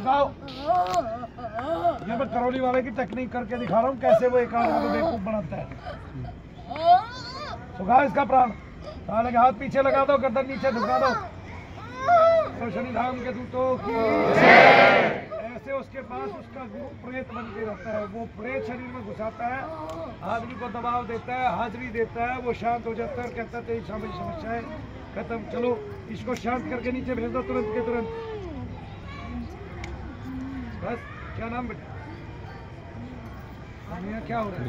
सुखाओ। ये मैं करौली वाले की टेक्निक करके दिखा रहा हूँ कैसे वो एक आदमी को बेवकूफ बनाता है। सुखाओ इसका प्राण। साले के हाथ पीछे लगा दो, गर्दन नीचे झुका दो। तो शनि धाम के दूतों की ऐसे उसके पास उसका गुरु प्रेत बन के रहता है। वो प्रेत शरीर में घुसाता है, आदमी को दबाव देता है, हाजिरी देता है, वो शांत हो जाता है और कहता है तेरी सारी समस्याएं खत्म। चलो इसको शांत करके नीचे भेज दो तुरंत के तुरंत। बस क्या नाम बेटा? क्या हो रहा है?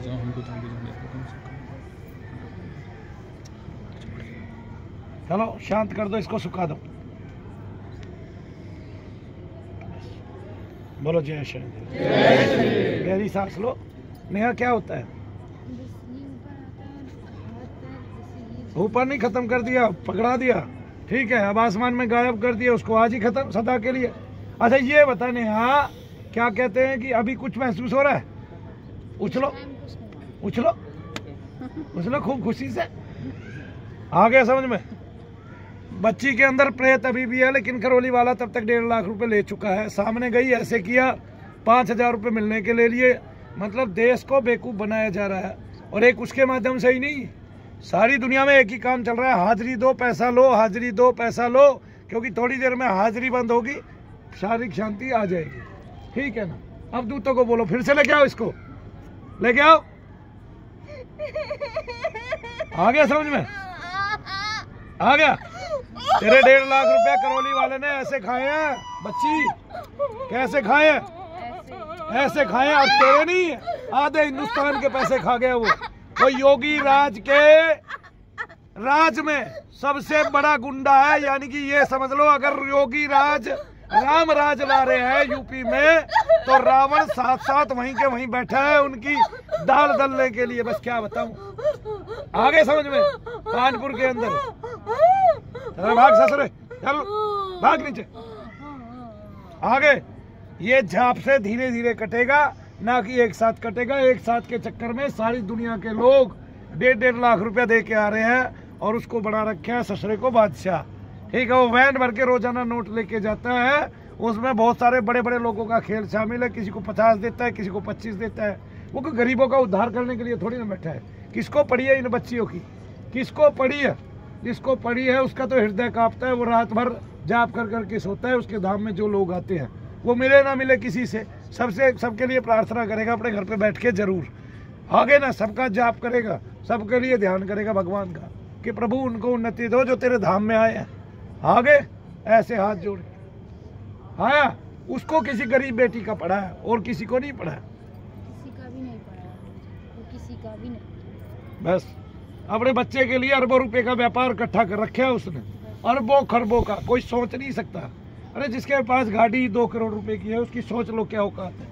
चलो शांत कर दो इसको, सुखा दो। बोलो जय श्री। गहरी सांस लो। नेहा क्या होता है? ऊपर नहीं, खत्म कर दिया, पकड़ा दिया, ठीक है। अब आसमान में गायब कर दिया उसको, आज ही खत्म सदा के लिए। अच्छा ये बता नेहा, क्या कहते हैं कि अभी कुछ महसूस हो रहा है? उछलो उछलो उछलो खूब खुशी से। आ गया समझ में? बच्ची के अंदर प्रेत अभी भी है, लेकिन करौली वाला तब तक 1.5 लाख रुपए ले चुका है। सामने गई, ऐसे किया, 5,000 रुपये मिलने के ले लिए। मतलब देश को बेवकूफ़ बनाया जा रहा है। और एक उसके माध्यम से ही नहीं, सारी दुनिया में एक ही काम चल रहा है, हाजिरी दो पैसा लो, हाजिरी दो पैसा लो। क्योंकि थोड़ी देर में हाजिरी बंद होगी, शारीरिक शांति आ जाएगी, ठीक है ना। अब दूतों को बोलो फिर से लेके आओ इसको, लेके आओ। आ गया समझ में? आ गया? तेरे 1.5 लाख रुपया करौली वाले ने ऐसे खाए हैं बच्ची। कैसे खाए हैं? ऐसे खाए, और तेरे नहीं, आधे हिंदुस्तान के पैसे खा गया वो योगी राज के राज में सबसे बड़ा गुंडा है। यानी कि ये समझ लो, अगर योगी राज राम राज ला रहे हैं यूपी में, तो रावण साथ साथ वहीं के वहीं बैठा है उनकी दाल दलने के लिए। बस क्या बताऊं, आगे समझ में? कानपुर के अंदर भाग ससुरे, चल भाग नीचे। आगे ये झाप से धीरे धीरे कटेगा, ना कि एक साथ कटेगा। एक साथ के चक्कर में सारी दुनिया के लोग 1.5 लाख रुपया दे के आ रहे हैं और उसको बना रखे है ससुरे को बादशाह, ठीक है। वो वैन भर के रोजाना नोट लेके जाता है, उसमें बहुत सारे बड़े बड़े लोगों का खेल शामिल है। किसी को 50 देता है, किसी को 25 देता है। वो गरीबों का उद्धार करने के लिए थोड़ी ना बैठा है। किसको पड़ी है इन बच्चियों की? किसको पड़ी है? जिसको पड़ी है उसका तो हृदय कांपता है। वो रात भर जाप कर करके सोता है। उसके धाम में जो लोग आते हैं, वो मिले ना मिले किसी से, सबके लिए प्रार्थना करेगा अपने घर पे बैठ के जरूर। आगे ना सबका जाप करेगा, सबके लिए ध्यान करेगा भगवान का कि प्रभु उनको उन्नति दो जो तेरे धाम में आए हैं। आगे ऐसे हाथ जोड़े। हाँ, उसको किसी गरीब बेटी का पढ़ा है और किसी को नहीं पढ़ा है। किसी का भी नहीं पढ़ा, वो किसी का भी नहीं। बस अपने बच्चे के लिए अरबों रुपए का व्यापार इकट्ठा कर रखे है उसने, अरबों खरबों का। कोई सोच नहीं सकता। अरे जिसके पास गाड़ी 2 करोड़ रुपए की है, उसकी सोच लो क्या औकात है।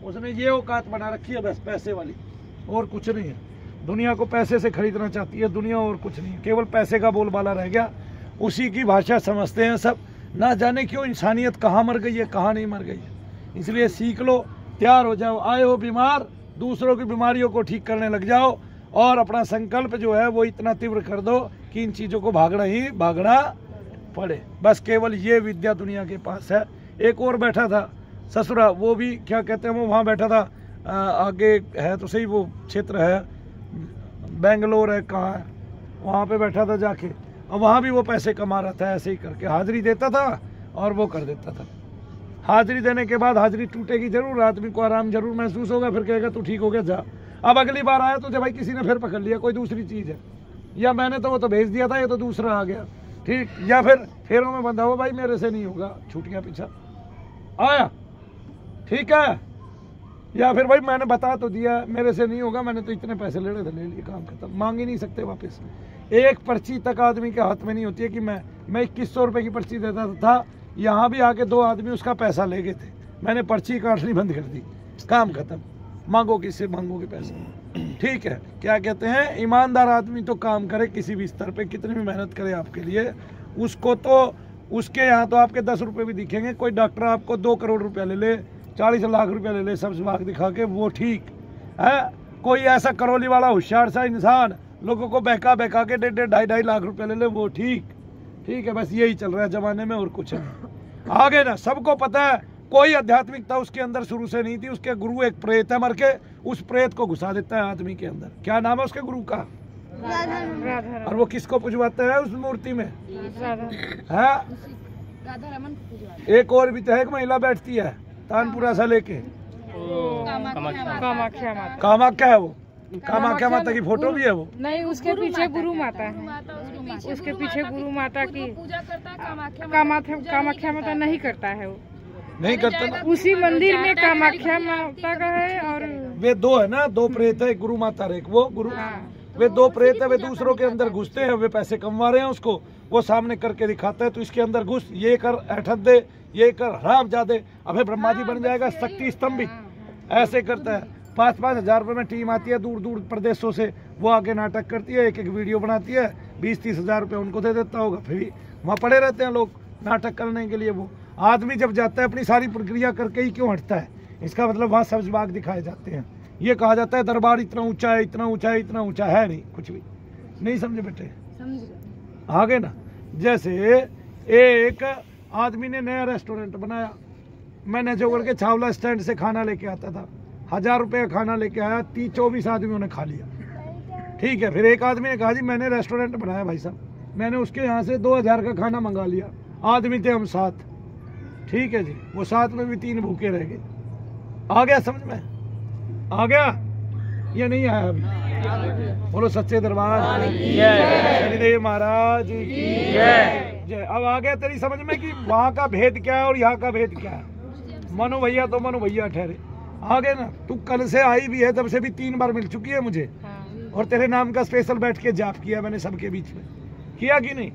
उसने ये औकात बना रखी है, बस पैसे वाली, और कुछ नहीं है। दुनिया को पैसे से खरीदना चाहती है दुनिया, और कुछ नहीं। केवल पैसे का बोलबाला रह गया, उसी की भाषा समझते हैं सब। ना जाने क्यों इंसानियत कहाँ मर गई है, कहाँ नहीं मर गई है। इसलिए सीख लो, तैयार हो जाओ। आए हो बीमार, दूसरों की बीमारियों को ठीक करने लग जाओ, और अपना संकल्प जो है वो इतना तीव्र कर दो कि इन चीज़ों को भागना ही भागना पड़े। बस केवल ये विद्या दुनिया के पास है। एक और बैठा था ससुरा, वो भी क्या कहते हैं, वो वहाँ बैठा था, आगे है तो सही, वो क्षेत्र है बेंगलोर है, कहाँ है, वहाँ पे बैठा था जाके, और वहाँ भी वो पैसे कमा रहा था। ऐसे ही करके हाजिरी देता था और वो कर देता था। हाजिरी देने के बाद हाजिरी टूटेगी जरूर, आदमी को आराम जरूर महसूस होगा, फिर कहेगा तू ठीक हो गया जा। अब अगली बार आया तो जब भाई किसी ने फिर पकड़ लिया, कोई दूसरी चीज़ है, या मैंने तो वो तो भेज दिया था, ये तो दूसरा आ गया, ठीक। या फिर फेरों में बंधा हुआ, भाई मेरे से नहीं होगा, छूट गया पीछा, आया, ठीक है। या फिर भाई मैंने बता तो दिया, मेरे से नहीं होगा, मैंने तो इतने पैसे ले रहे थे, ले लिए, काम खत्म। मांग ही नहीं सकते वापस। एक पर्ची तक आदमी के हाथ में नहीं होती है कि मैं 2100 रुपये की पर्ची देता था, यहाँ भी आके 2 आदमी उसका पैसा ले गए थे, मैंने पर्ची काटनी बंद कर दी, काम खत्म। मांगो किससे मांगोगे पैसे, ठीक है। क्या कहते हैं, ईमानदार आदमी तो काम करे किसी भी स्तर पे, कितनी भी मेहनत करे आपके लिए, उसको तो उसके यहाँ तो आपके 10 रुपये भी दिखेंगे। कोई डॉक्टर आपको 2 करोड़ रुपया ले ले, 40 लाख रुपया ले ले, सब भाग दिखा के, वो ठीक है। कोई ऐसा करौली वाला होशियार सा इंसान लोगों को बहका बहका के 1.5 2.5 लाख रुपया ले ले, वो ठीक है। बस यही चल रहा है जमाने में, और कुछ है आगे ना। सबको पता है कोई आध्यात्मिकता उसके अंदर शुरू से नहीं थी। उसके गुरु एक प्रेत है, मर के उस प्रेत को घुसा देता है आदमी के अंदर। क्या नाम है उसके गुरु का? राधा और वो किसको पुजवाता है उस मूर्ति में? है राधा रमन को पूजवाते एक और भी तो है, एक महिला बैठती है तानपुरा से लेके, कामाख्या है वो। कामाख्या माता की फोटो भी है वो। नहीं, उसके पीछे गुरु माता है, उसके पीछे गुरु माता की पूजा करता है। कामाख्या माता नहीं करता है वो, नहीं करता ना। उसी मंदिर में कामाख्या माता का है। और वे दो है ना, दो प्रेत है, एक गुरु माता है, एक वो गुरु। वे दो प्रेत है, वे दूसरों के अंदर घुसते हैं, वे पैसे कमा रहे हैं उसको, वो सामने करके दिखाता है तो इसके अंदर घुस, ये कर ऐठत दे, ये कर हराम जादे, अबे ब्रह्मा जी बन जाएगा, शक्ति स्तंभित, ऐसे करता है। 5-5 हजार रुपये में टीम आती है दूर दूर प्रदेशों से, वो आगे नाटक करती है, एक एक वीडियो बनाती है, 20-30 हजार रुपये उनको दे देता होगा, फिर वहाँ पड़े रहते हैं लोग नाटक करने के लिए। वो आदमी जब जाता है अपनी सारी प्रक्रिया करके ही क्यों हटता है? इसका मतलब वहाँ सब्ज बाग दिखाए जाते हैं। ये कहा जाता है दरबार इतना ऊंचा है, इतना ऊंचा है, इतना ऊंचा है, नहीं कुछ भी नहीं। समझे बेटे? आगे ना, जैसे एक आदमी ने नया रेस्टोरेंट बनाया, मैंने जोगढ़ के छावला स्टैंड से खाना लेके आता था, 1000 रुपये का खाना लेके आया, 30-24 आदमियों ने खा लिया। ठीक है, फिर एक आदमी ने कहा जी मैंने रेस्टोरेंट बनाया भाई साहब, मैंने उसके यहाँ से 2000 का खाना मंगा लिया, आदमी थे हम 7। ठीक है जी, वो 7 में भी 3 भूखे रह गए। आ गया समझ में? आ गया? ये नहीं आया अभी? बोलो सच्चे दरबार शनिदेव महाराज की जय। अब आ गया तेरी समझ में कि वहाँ का भेद क्या है और यहाँ का भेद क्या है। मनु भैया तो मनु भैया ठहरे। आगे ना, तू कल से आई भी है, तब से भी 3 बार मिल चुकी है मुझे, और तेरे नाम का स्पेशल बैठ के जाप किया मैंने सबके बीच में, किया कि नहीं?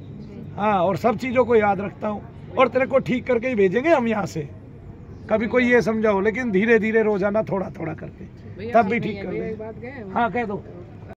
हाँ, और सब चीज़ों को याद रखता हूँ, और तेरे को ठीक करके ही भेजेंगे हम यहाँ से। कभी कोई ये समझाओ, लेकिन धीरे धीरे रोजाना थोड़ा थोड़ा करके, तब भी ठीक कर देंगे। हाँ कह दो।